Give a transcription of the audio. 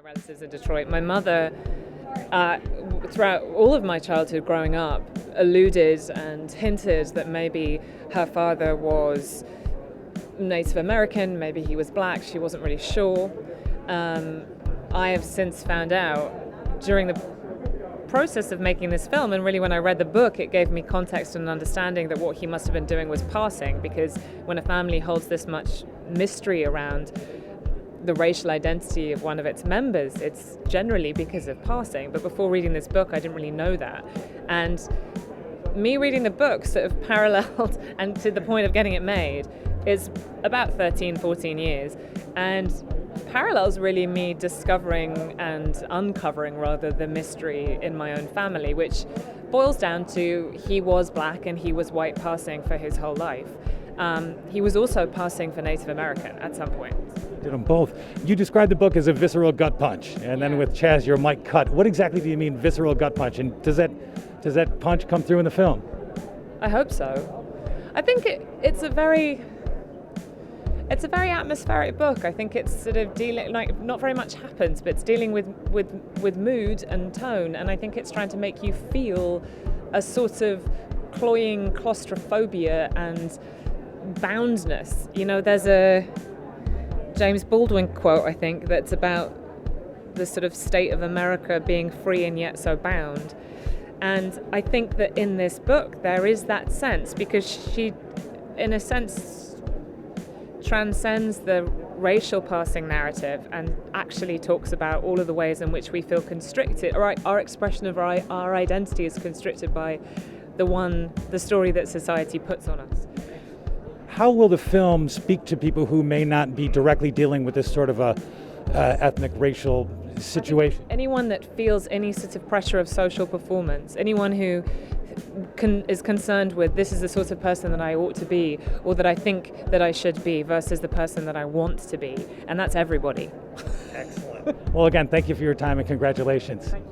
relatives in Detroit. My mother, throughout all of my childhood growing up, alluded and hinted that maybe her father was Native American, maybe he was black, she wasn't really sure. I have since found out during the process of making this film, and really when I read the book, it gave me context and understanding that what he must have been doing was passing, because when a family holds this much mystery around the racial identity of one of its members, it's generally because of passing. But before reading this book, I didn't really know that. And me reading the book sort of paralleled, and to the point of getting it made, is about 13, 14 years. And parallels really me discovering and uncovering, rather, the mystery in my own family, which boils down to he was black and he was white passing for his whole life. He was also passing for Native American at some point. Did them both. You described the book as a visceral gut punch, and then with Chaz, your mic cut. What exactly do you mean visceral gut punch, and does that punch come through in the film? I hope so. I think it's a very atmospheric book. I think it's sort of dealing, like, not very much happens, but it's dealing with mood and tone, and I think it's trying to make you feel a sort of cloying claustrophobia and boundness. You know, there's a James Baldwin quote, I think, that's about the sort of state of America being free and yet so bound. And I think that in this book there is that sense, because she, in a sense, transcends the racial passing narrative and actually talks about all of the ways in which we feel constricted, or our expression of our identity is constricted by the story that society puts on us. How will the film speak to people who may not be directly dealing with this sort of a ethnic racial situation? Anyone that feels any sort of pressure of social performance, anyone who is concerned with, this is the sort of person that I ought to be, or that I think that I should be, versus the person that I want to be, and that's everybody. Excellent. Well, again, thank you for your time and congratulations. Thank you.